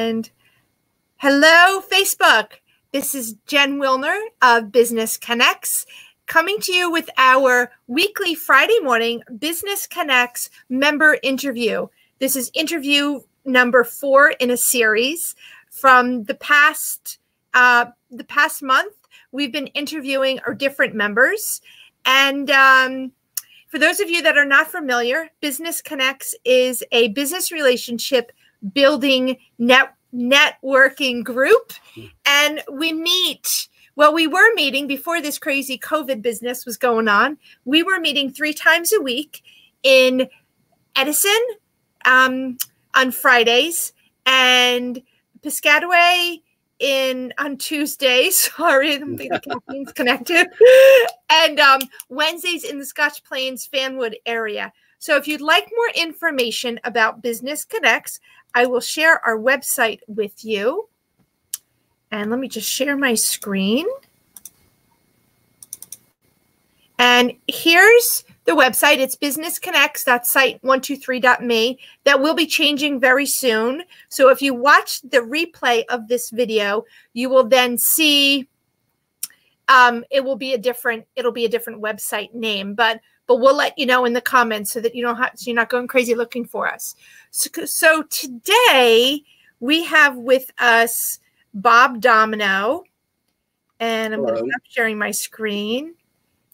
And hello, Facebook. This is Jen Wilner of Business Connects, coming to you with our weekly Friday morning Business Connects member interview. This is interview number 4 in a series. From the past month, we've been interviewing our different members. And for those of you that are not familiar, Business Connects is a business relationship building networking group. And we meet, well, we were meeting before this crazy COVID business was going on. We were meeting 3 times a week in Edison on Fridays, and Piscataway on Tuesdays. Sorry, I don't think the caffeine's connected. And Wednesdays in the Scotch Plains Fanwood area. So if you'd like more information about Business Connects, I will share our website with you. And let me just share my screen. And here's the website. It's businessconnects.site123.me. That will be changing very soon. So if you watch the replay of this video, you will then see it'll be a different website name, but we'll let you know in the comments so that you're not going crazy looking for us. So today we have with us Bob Domino, and I'm going to stop sharing my screen.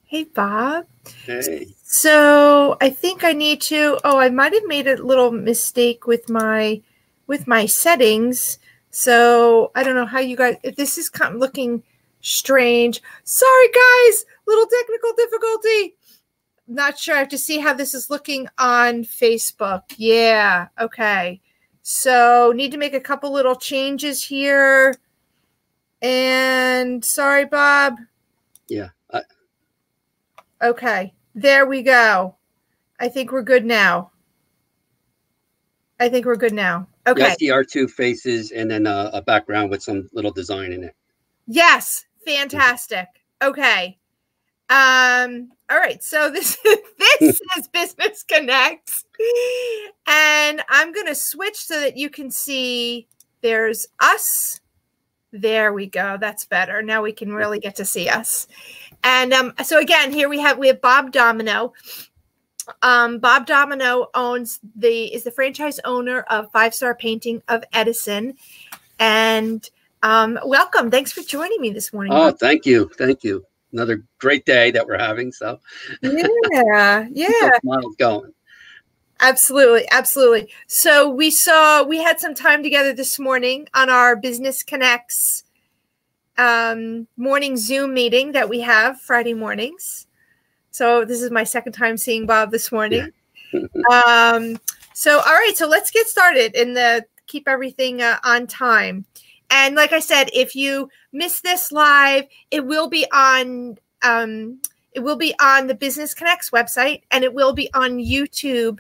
Hey, Bob. Hey. So I think I need to, I might have made a little mistake with my settings. So I don't know how you guys, if this is kind of looking strange. Sorry, guys, little technical difficulty. Not sure. I have to see how this is looking on Facebook. Yeah. Okay. So need to make a couple little changes here. And sorry, Bob. Yeah. Okay. There we go. I think we're good now. Okay. You see our 2 faces and then a background with some little design in it. Yes. Fantastic. Okay. All right. So this is Business Connects. And I'm going to switch so that you can see there's us. There we go. That's better. Now we can really get to see us. And so again, here we have Bob Domino. Bob Domino is the franchise owner of 5 Star Painting of Edison. And welcome. Thanks for joining me this morning. Oh, thank you. Thank you. Another great day that we're having. So yeah. Smiles going. Absolutely. So we had some time together this morning on our Business Connects morning Zoom meeting that we have Friday mornings. So this is my second time seeing Bob this morning. Yeah. So all right, so let's get started and keep everything on time. And like I said, if you miss this live, it will be on the Business Connects website, and it will be on YouTube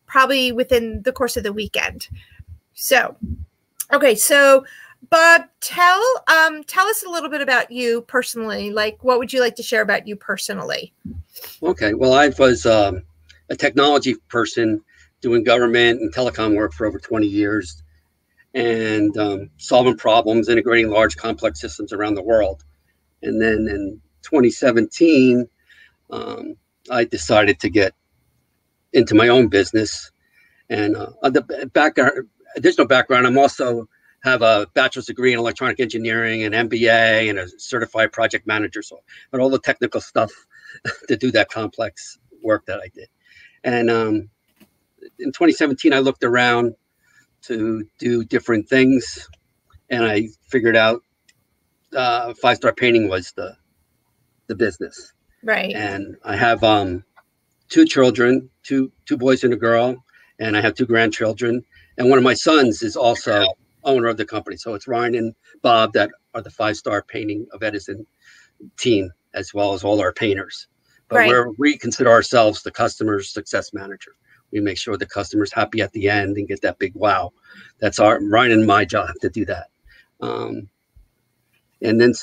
probably within the course of the weekend. So, okay, so Bob, tell us a little bit about you personally. Like, what would you like to share about you personally? Okay, well, I was a technology person doing government and telecom work for over 20 years. And solving problems, integrating large complex systems around the world. And then in 2017, I decided to get into my own business. And additional background, I'm also have a bachelor's degree in electronic engineering, an MBA, and a certified project manager. So, but all the technical stuff to do that complex work that I did. And in 2017, I looked around to do different things, and I figured out 5 Star Painting was the business. Right. And I have 2 children, two boys and a girl, and I have 2 grandchildren. And one of my sons is also owner of the company. So it's Ryan and Bob that are the 5 Star Painting of Edison team, as well as all our painters. But we consider ourselves the customer success manager. We make sure the customer's happy at the end and get that big wow. That's Ryan and my job to do that. And then and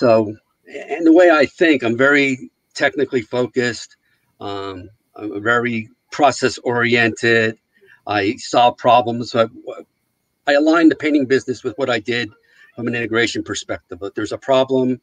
the way I think, I'm very technically focused. I'm very process oriented. I solve problems I align the painting business with what I did from an integration perspective. If there's a problem,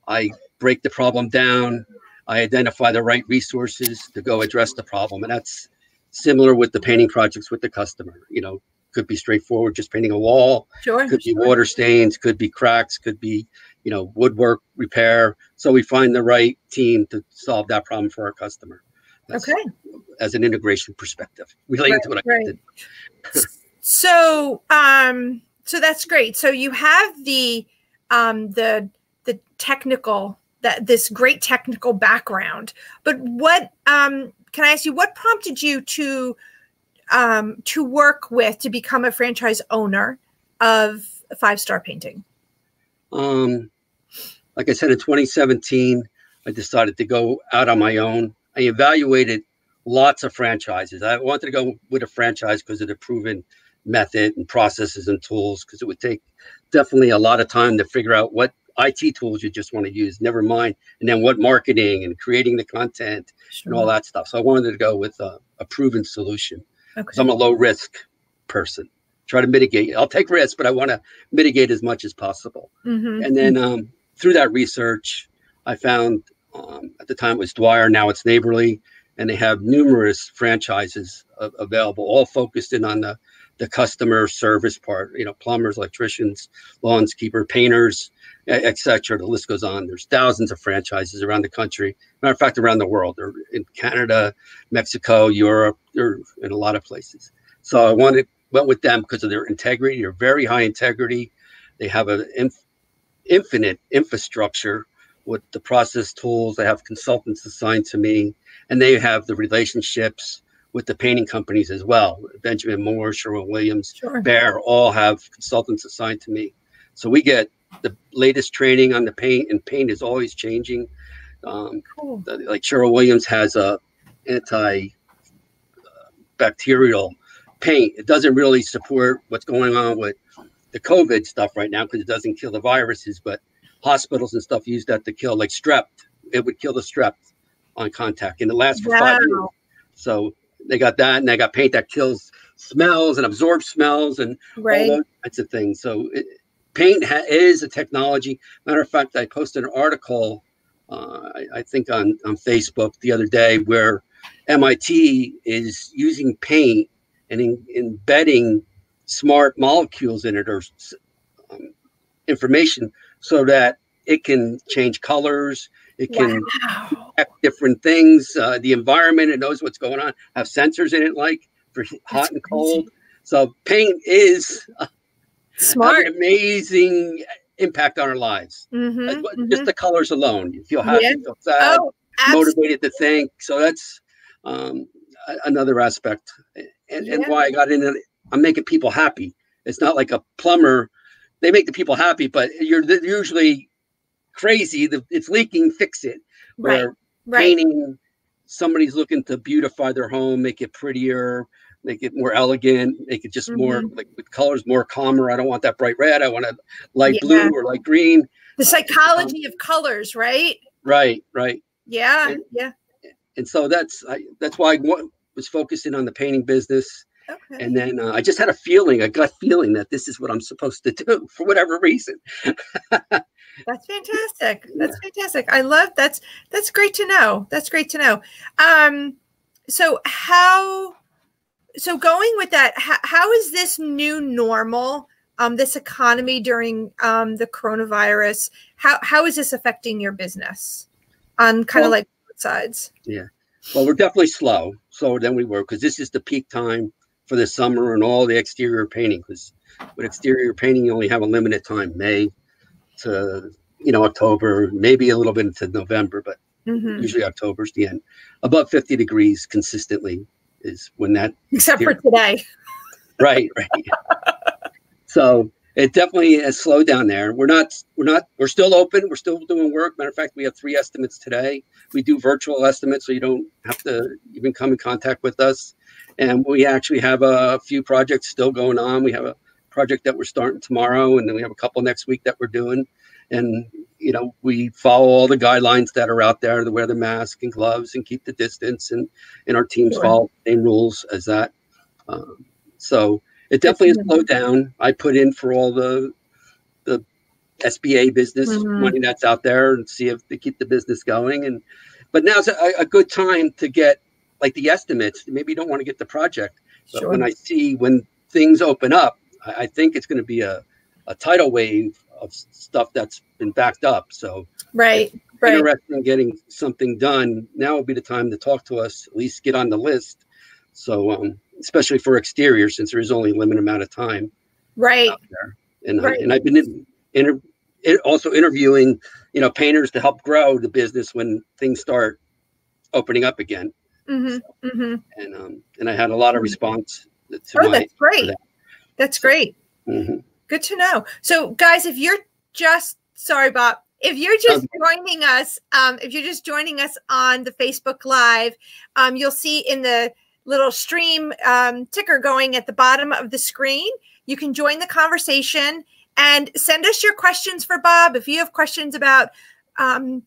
I break the problem down. I identify the right resources to go address the problem. And that's similar with the painting projects with the customer. You know, could be straightforward, just painting a wall. Sure. Could be water stains, could be cracks, could be, you know, woodwork repair. So we find the right team to solve that problem for our customer. That's, okay. As an integration perspective, relating to what I did. So, so that's great. So you have the technical, this great technical background, but what, can I ask you, what prompted you to work with, to become a franchise owner of Five Star Painting? Like I said, in 2017, I decided to go out on my own. I evaluated lots of franchises. I wanted to go with a franchise because of the proven method and processes and tools, because it would take definitely a lot of time to figure out what IT tools you just want to use, never mind, and then what marketing and creating the content and all that stuff. So I wanted to go with a proven solution. Because I'm a low risk person. Try to mitigate. I'll take risks, but I want to mitigate as much as possible. And then through that research, I found at the time it was Dwyer, now it's Neighborly, and they have numerous franchises available, all focused in on the customer service part. You know, plumbers, electricians, lawnskeeper, painters, etc. The list goes on. There's thousands of franchises around the country. Matter of fact, around the world. They're in Canada, Mexico, Europe. They're in a lot of places. So I went with them because of their integrity. They're very high integrity. They have an infinite infrastructure with the process tools. They have consultants assigned to me, and they have the relationships with the painting companies as well. Benjamin Moore, Sherwin-Williams, Behr, all have consultants assigned to me. So we get the latest training on the paint, and paint is always changing. Like Sherwin-Williams has a antibacterial paint. It doesn't really support what's going on with the COVID stuff right now because it doesn't kill the viruses, but hospitals and stuff use that to kill, like strep. It would kill the strep on contact, and it lasts for 5 years. So they got that, and they got paint that kills smells and absorbs smells and all those kinds of things. So paint is a technology. Matter of fact, I posted an article, I think on Facebook the other day, where MIT is using paint and embedding smart molecules in it, or information, so that it can change colors. It can detect different things, the environment. It knows what's going on. Have sensors in it, like for hot and cold. So paint is smart, an amazing impact on our lives. Just the colors alone. You feel happy, you feel sad, motivated to think. So that's another aspect, and why I got into it. I'm making people happy. It's not like a plumber. They make the people happy, but you're usually crazy. It's leaking, fix it. Where painting, somebody's looking to beautify their home, make it prettier, make it more elegant, make it just more, like with colors, more calmer. I don't want that bright red. I want a light blue or light green. The psychology of colors, right? Right. Yeah. And so that's why I was focusing on the painting business. And then I just had a gut feeling that this is what I'm supposed to do for whatever reason. That's fantastic. That's fantastic. I love that's great to know. That's great to know. So going with that, how is this new normal, this economy during the coronavirus, how is this affecting your business on kind of like both sides? Yeah. Well, we're definitely slower than we were, because this is the peak time for the summer and all the exterior painting. Because with exterior painting, you only have a limited time, May to October, maybe a little bit into November, but usually October's the end. Above 50 degrees consistently is when that. Except for today. Right. So it definitely has slowed down there. We're still open. We're still doing work. Matter of fact, we have 3 estimates today. We do virtual estimates, so you don't have to even come in contact with us. And we actually have a few projects still going on. We have a project that we're starting tomorrow, and then we have a couple next week that we're doing. And, we follow all the guidelines that are out there to wear the mask and gloves and keep the distance. And our teams follow the same rules as that. So It definitely has slowed down. I put in for all the SBA business money that's out there and see if they keep the business going. But now's a good time to get like the estimates. Maybe you don't want to get the project, but when I see when things open up, I think it's going to be a tidal wave of stuff that's been backed up. So interested in getting something done, now would be the time to talk to us, at least get on the list. So especially for exterior, since there is only a limited amount of time out there. And I've been also interviewing, painters to help grow the business when things start opening up again. And I had a lot of response to that's great. That's great. Good to know. So guys, if you're just, sorry, Bob, if you're just joining us, on the Facebook Live, you'll see in the little stream ticker going at the bottom of the screen, you can join the conversation and send us your questions for Bob. If you have questions about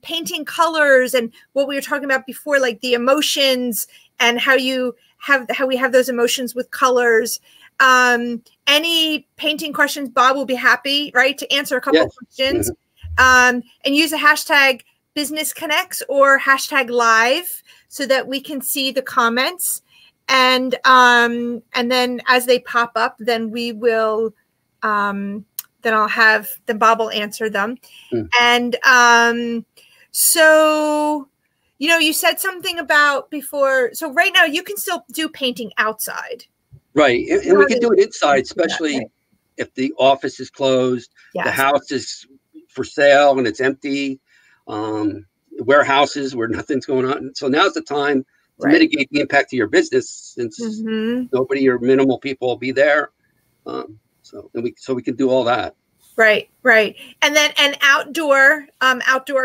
painting colors and what we were talking about before, like the emotions and how we have those emotions with colors. Any painting questions, Bob will be happy, to answer a couple of questions. And use the hashtag BusinessConnects or hashtag live so that we can see the comments. And then as they pop up, then we will, then Bob will answer them. And so, you said something about before. So right now you can still do painting outside. Right. And we can do it inside, especially if the office is closed, the house is for sale and it's empty, warehouses where nothing's going on. So now's the time to mitigate the impact of your business, since nobody or minimal people will be there. So we can do all that. Right. And then outdoor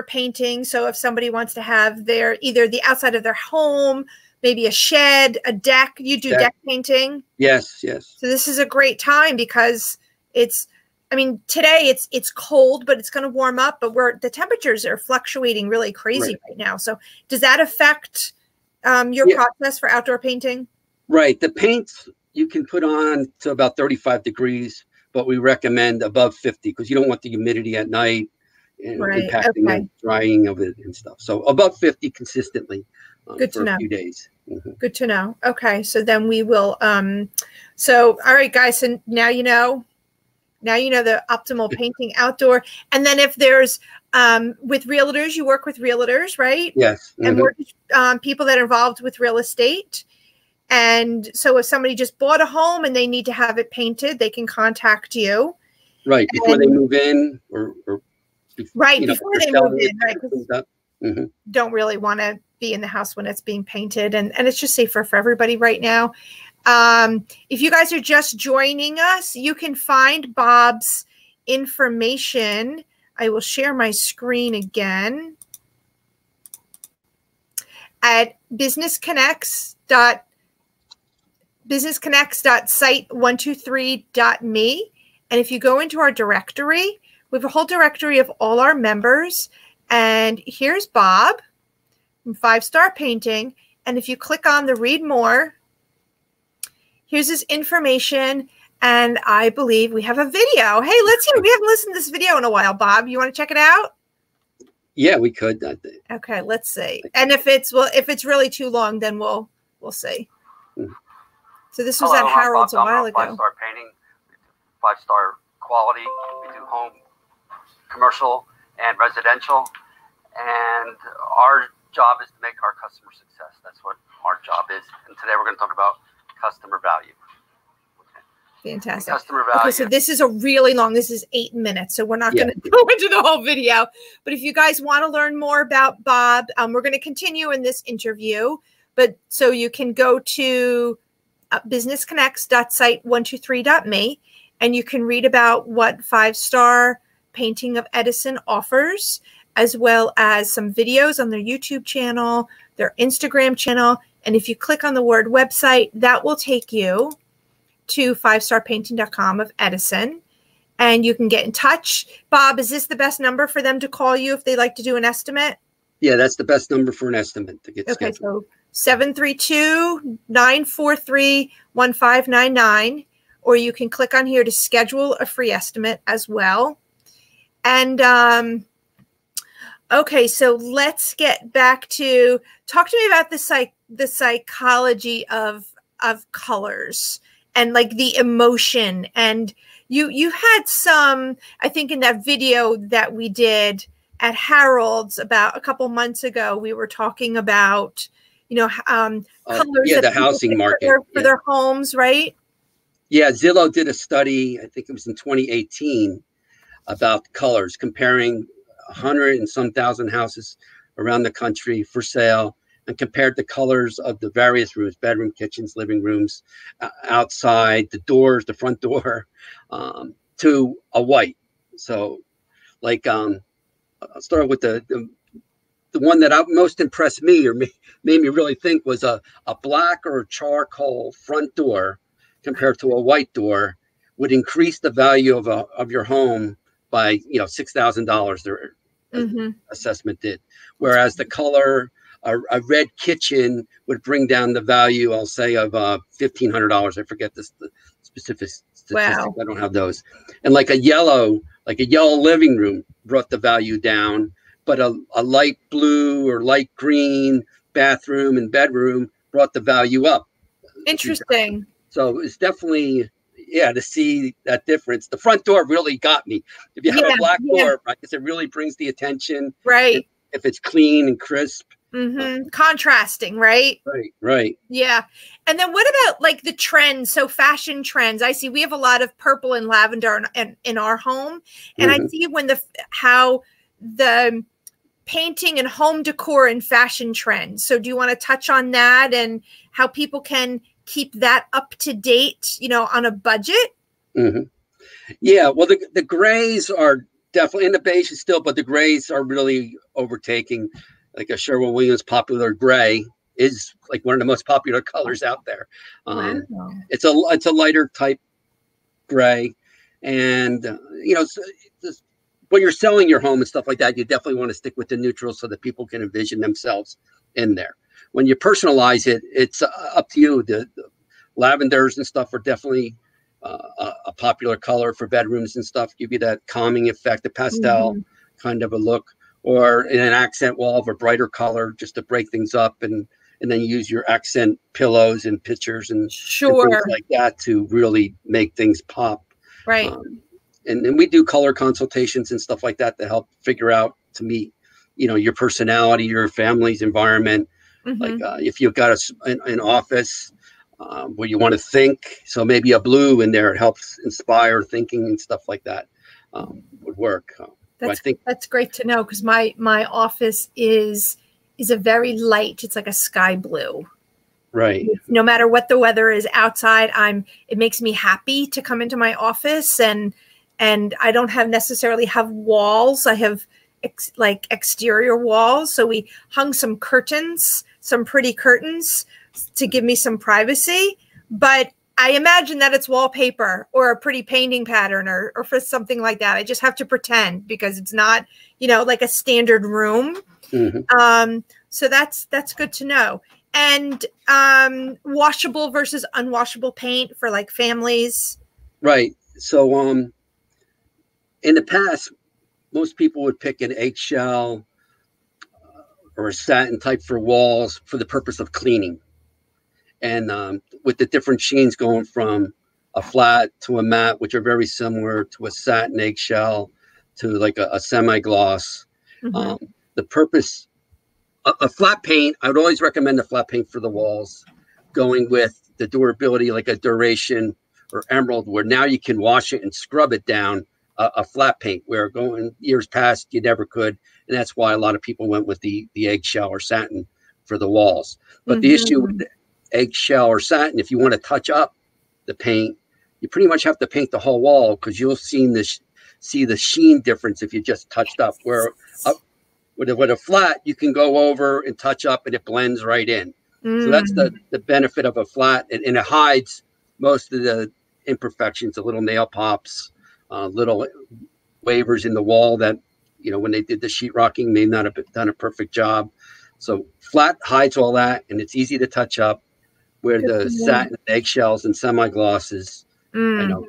painting. So if somebody wants to have either the outside of their home, maybe a shed, a deck, you do deck painting. Yes. So this is a great time because today it's cold, but it's going to warm up, but the temperatures are fluctuating really crazy right now. So does that affect your process for outdoor painting? Right. The paints you can put on to about 35 degrees, but we recommend above 50 because you don't want the humidity at night and impacting the drying of it and stuff. So above 50 consistently Good for to know. a few days. Good to know. Okay. So then we will, all right, guys. So now you know the optimal painting outdoor. And then if there's, with realtors, you work with realtors, right? Yes. And mortgage people that are involved with real estate. And so if somebody just bought a home and they need to have it painted, they can contact you. Right. Before they move in or before they move in, right? Don't really want to be in the house when it's being painted. And it's just safer for everybody right now. If you guys are just joining us, you can find Bob's information. I will share my screen again at businessconnects.site123.me. And if you go into our directory, we have a whole directory of all our members. And here's Bob from 5 Star Painting. And if you click on the read more, here's his information. And I believe we have a video. Hey, let's hear. We haven't listened to this video in a while, Bob. You want to check it out? Yeah, we could. Okay, let's see. And if it's really too long, then we'll see. So this was at Harold's a while ago. 5 Star Painting, 5 Star quality. We do home, commercial, and residential. And our job is to make our customer success. That's what our job is. And today we're going to talk about customer value. Fantastic. Customer value. Okay, so this is this is 8 minutes, so we're not going to go into the whole video. But if you guys want to learn more about Bob, we're going to continue in this interview. But so you can go to businessconnects.site123.me and you can read about what 5 Star Painting of Edison offers, as well as some videos on their YouTube channel, their Instagram channel. And if you click on the word website, that will take you to 5starpainting.com of Edison. And you can get in touch. Bob, is this the best number for them to call you if they'd like to do an estimate? Yeah, that's the best number for an estimate to get scheduled. So 732-943-1599. or you can click on here to schedule a free estimate as well. And okay, so let's get back to, talk to me about the psychology of colors and like the emotion. And you had some, I think in that video that we did at Harold's about a couple months ago, we were talking about, you know, colors the housing market for their homes, right? Yeah, Zillow did a study, I think it was in 2018, about colors, comparing 100 and some thousand houses around the country for sale, and compared the colors of the various rooms, bedroom, kitchens, living rooms, outside, the doors, the front door, to a white. So like, I'll start with the one that most impressed me or made me really think was a black or a charcoal front door compared to a white door would increase the value of your home by, you know, $6,000. Their assessment did, whereas the color a red kitchen would bring down the value, I'll say, of $1,500. I forget the specific statistics. Wow. I don't have those. And like a yellow living room brought the value down, but a light blue or light green bathroom and bedroom brought the value up. Interesting. So it's definitely, yeah, to see that difference. The front door really got me. If you have a black door, right, because it really brings the attention. Right. If it's clean and crisp. Contrasting, right? Right. Yeah. And then what about like the trends? So fashion trends. I see we have a lot of purple and lavender in our home. And I see how the painting and home decor and fashion trends. So do you want to touch on that and how people can keep that up to date, you know, on a budget? Yeah, well, the grays are definitely in the beige still, but the grays are really overtaking. Like a Sherwin-Williams popular gray is like one of the most popular colors out there. Wow. It's a lighter type gray, and you know, when you're selling your home and stuff like that, you definitely want to stick with the neutrals so that people can envision themselves in there. When you personalize it, it's up to you. The lavenders and stuff are definitely a popular color for bedrooms and stuff. Give you that calming effect, the pastel kind of a look, or in an accent wall of a brighter color just to break things up, and then you use your accent pillows and pictures and things like that to really make things pop. Right. And we do color consultations and stuff like that to help figure out, to meet, you know, your personality, your family's environment. Like if you've got an office where you want to think, so maybe a blue in there, it helps inspire thinking and stuff like that would work. That's great to know, because my office is a very light. It's like a sky blue. Right. No matter what the weather is outside, it makes me happy to come into my office, and I don't necessarily have walls. I have like exterior walls. So we hung some curtains, some pretty curtains to give me some privacy, but I imagine that it's wallpaper or a pretty painting pattern or for something like that. I just have to pretend, because it's not, you know, like a standard room. So that's good to know. And washable versus unwashable paint for like families. Right. So in the past, most people would pick an eggshell or a satin type for walls for the purpose of cleaning. And with the different sheens going from a flat to a matte, which are very similar to a satin eggshell to like a semi-gloss. The purpose, a flat paint, I would always recommend a flat paint for the walls, going with the durability, like a Duration or Emerald, where now you can wash it and scrub it down. A flat paint, where going years past you never could, and that's why a lot of people went with the eggshell or satin for the walls. But the issue with the eggshell or satin, if you want to touch up the paint, you pretty much have to paint the whole wall, because you'll see the sheen difference if you just touched up. Where with a flat, you can go over and touch up and it blends right in. So that's the benefit of a flat, and it hides most of the imperfections, the little nail pops, little waivers in the wall that, you know, when they did the sheetrocking, may not have done a perfect job. So flat hides all that, and it's easy to touch up, where the satin eggshells and semi-glosses You know,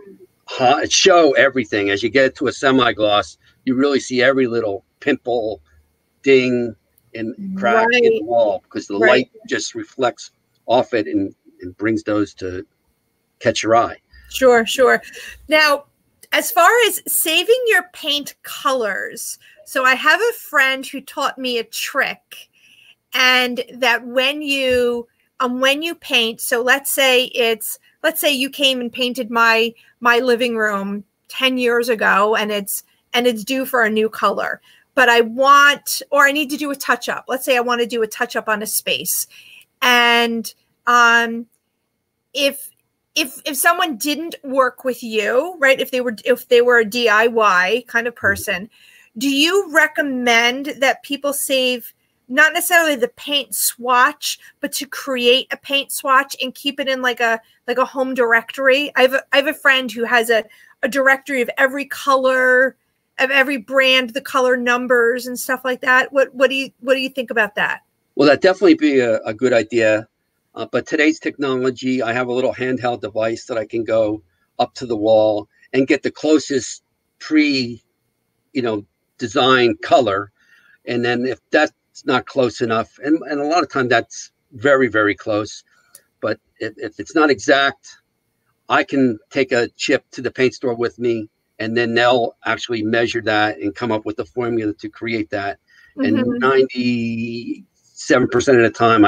show everything. As you get to a semi-gloss, you really see every little pimple, ding, and crack in the wall, because the light just reflects off it and brings those to catch your eye. Sure, sure. Now, as far as saving your paint colors, so I have a friend who taught me a trick, and that when you paint, so let's say you came and painted my living room 10 years ago, and it's due for a new color, but I need to do a touch up. Let's say I want to do a touch up on a space, and if someone didn't work with you, right? If they were a DIY kind of person, do you recommend that people save not necessarily the paint swatch, but to create a paint swatch and keep it in like a home directory? I have a friend who has a directory of every color, of every brand, the color numbers and stuff like that. What do you think about that? Well, that'd definitely be a good idea. But today's technology, I have a little handheld device that I can go up to the wall and get the closest designed color. And then if that's not close enough, and a lot of time that's very, very close, but if it's not exact, I can take a chip to the paint store with me, and then they'll actually measure that and come up with a formula to create that. And 97% of the time,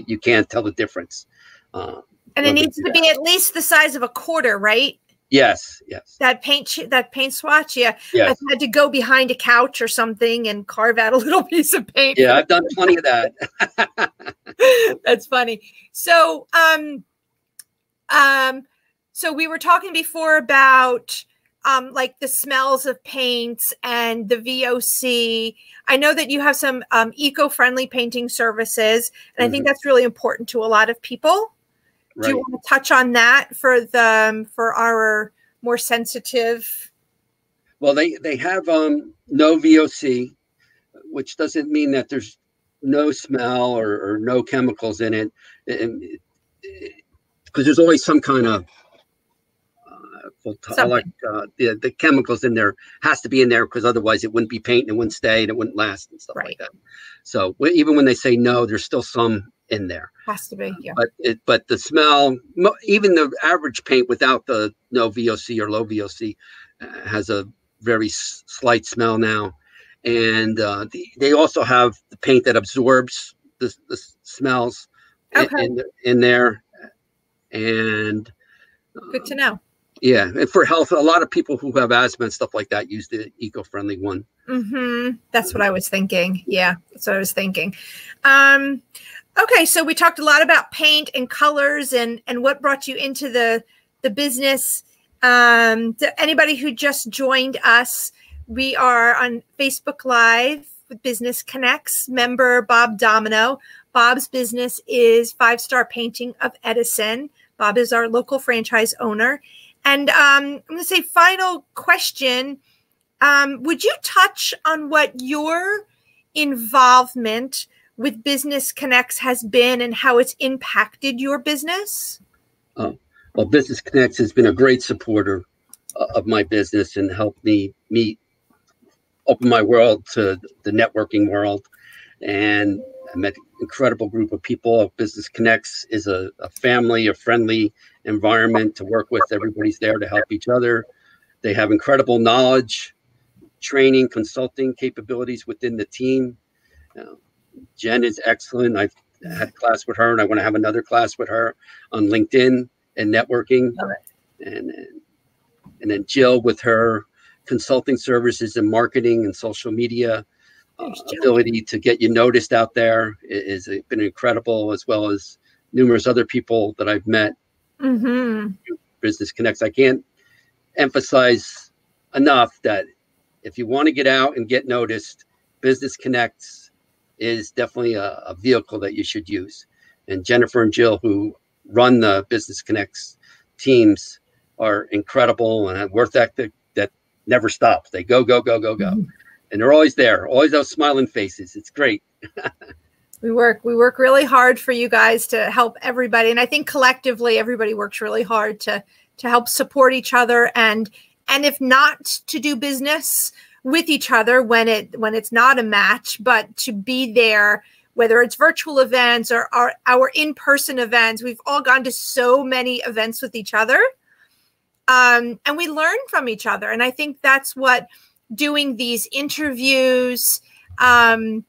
you can't tell the difference. And it needs to be at least the size of a quarter, right? Yes, yes. That paint swatch, yeah. Yes. I've had to go behind a couch or something and carve out a little piece of paint. Yeah, I've done plenty of that. That's funny. So, so we were talking before about like the smells of paints and the VOC. I know that you have some eco-friendly painting services, and I think that's really important to a lot of people. Right. Do you want to touch on that for our more sensitive? Well, they have no VOC, which doesn't mean that there's no smell or no chemicals in it, because there's always some kind of the chemicals in there has to be in there, because otherwise it wouldn't be paint and it wouldn't stay and it wouldn't last and stuff like that. So even when they say no, there's still some in there. Has to be, yeah. But the smell, even the average paint without the no VOC or low VOC has a very slight smell now. And they also have the paint that absorbs the smells in there. And good to know. Yeah, and for health, a lot of people who have asthma and stuff like that use the eco-friendly one. That's what I was thinking. Yeah, that's what I was thinking. Okay, so we talked a lot about paint and colors and what brought you into the business. To anybody who just joined us, we are on Facebook Live with Business Connects member Bob Domino. Bob's business is 5-Star Painting of Edison. Bob is our local franchise owner. And I'm going to say final question. Would you touch on what your involvement with Business Connects has been and how it's impacted your business? Well, Business Connects has been a great supporter of my business and helped me open my world to the networking world. And I met an incredible group of people. Business Connects is a family, a friendly environment to work with. Everybody's there to help each other. They have incredible knowledge, training, consulting capabilities within the team. Jen is excellent. I've had a class with her, and I want to have another class with her on LinkedIn and networking. And then Jill with her consulting services and marketing and social media. Ability to get you noticed out there is been incredible, as well as numerous other people that I've met. Business Connects. I can't emphasize enough that if you want to get out and get noticed, Business Connects is definitely a vehicle that you should use. And Jennifer and Jill, who run the Business Connects teams, are incredible and have work ethic that never stops. They go, go, go, go, go. And they're always there, always those smiling faces. It's great. We work really hard for you guys to help everybody. And I think collectively, everybody works really hard to help support each other, and if not to do business with each other when it's not a match, but to be there, whether it's virtual events or our in-person events. We've all gone to so many events with each other, and we learn from each other. And I think that's what doing these interviews and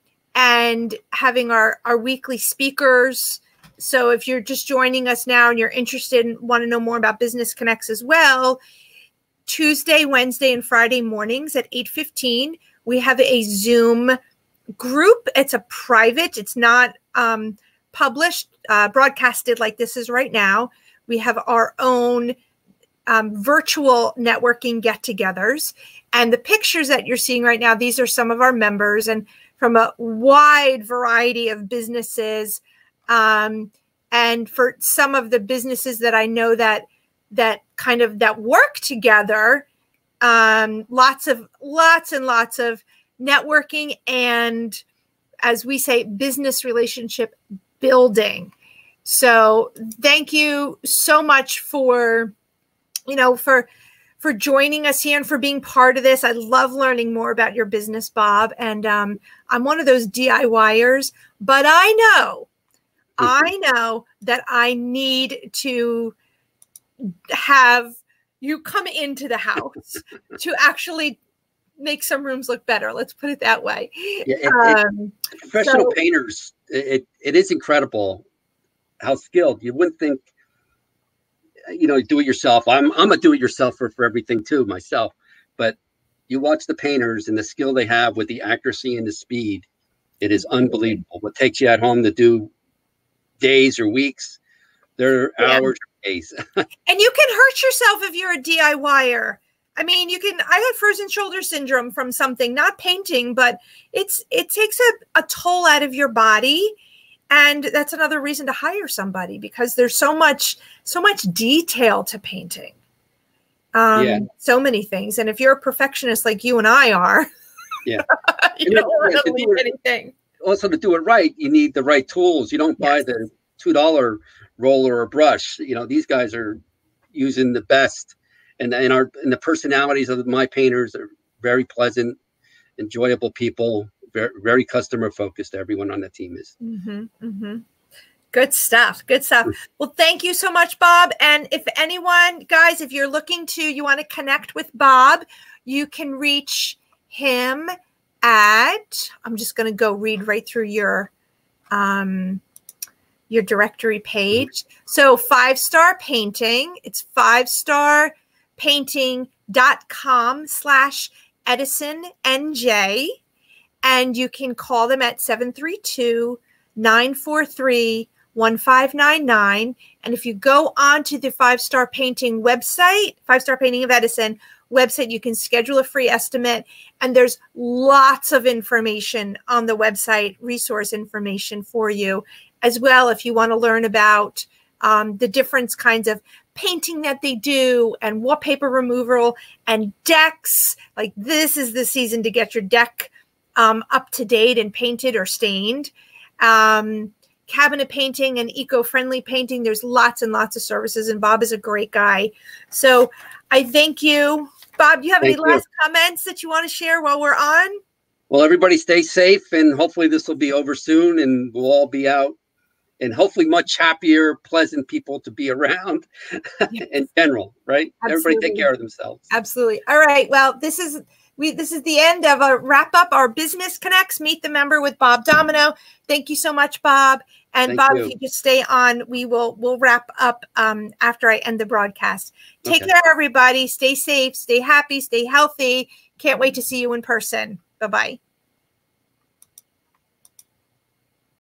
having our weekly speakers. So if you're just joining us now and you're interested and want to know more about Business Connects as well, Tuesday, Wednesday, and Friday mornings at 8:15, we have a Zoom group. It's a private, it's not published, broadcasted like this is right now. We have our own virtual networking get-togethers. And the pictures that you're seeing right now, these are some of our members and from a wide variety of businesses. And for some of the businesses that I know that work together, lots and lots of networking and, as we say, business relationship building. So thank you so much for joining us here and for being part of this. I love learning more about your business, Bob. And I'm one of those DIYers, but I know that I need to have you come into the house to actually make some rooms look better. Let's put it that way. Yeah, professional painters, it is incredible how skilled. You wouldn't think, do it yourself. I'm a do-it-yourselfer for everything too myself. But you watch the painters and the skill they have with the accuracy and the speed. It is unbelievable. What takes you at home to do days or weeks, there are hours or days. And you can hurt yourself if you're a DIYer. I mean, I had frozen shoulder syndrome from something, not painting, but it takes a toll out of your body. And that's another reason to hire somebody, because there's so much detail to painting. So many things. And if you're a perfectionist like you and I are, you don't want to leave anything. Also, to do it right, you need the right tools. You don't buy the $2 roller or brush. These guys are using the best. And the personalities of my painters are very pleasant, enjoyable people, very, very customer focused. Everyone on the team is. Good stuff. Good stuff. Well, thank you so much, Bob. And if anyone, guys, if you're you want to connect with Bob, you can reach him at, I'm just going to go read right through your directory page. So 5-Star Painting, it's 5starpainting.com/Edison NJ. And you can call them at 732-943-1599. And if you go on to the 5-Star Painting website, 5-Star Painting of Edison website, you can schedule a free estimate. And there's lots of information on the website, resource information for you as well. If you want to learn about the different kinds of painting that they do and wallpaper removal and decks, like this is the season to get your deck up to date and painted or stained. Cabinet painting and eco-friendly painting. There's lots and lots of services, and Bob is a great guy. So I thank you. Bob, do you have any last comments that you want to share while we're on? Well, everybody stay safe, and hopefully this will be over soon and we'll all be out, and hopefully much happier, pleasant people to be around in general, right? Absolutely. Everybody take care of themselves. Absolutely. All right. Well, this is the end of a wrap up our Business Connects Meet the Member with Bob Domino. Thank you so much, Bob. And Bob, if you just stay on, we'll wrap up after I end the broadcast. Take care, everybody. Stay safe, stay happy, stay healthy. Can't wait to see you in person. Bye-bye.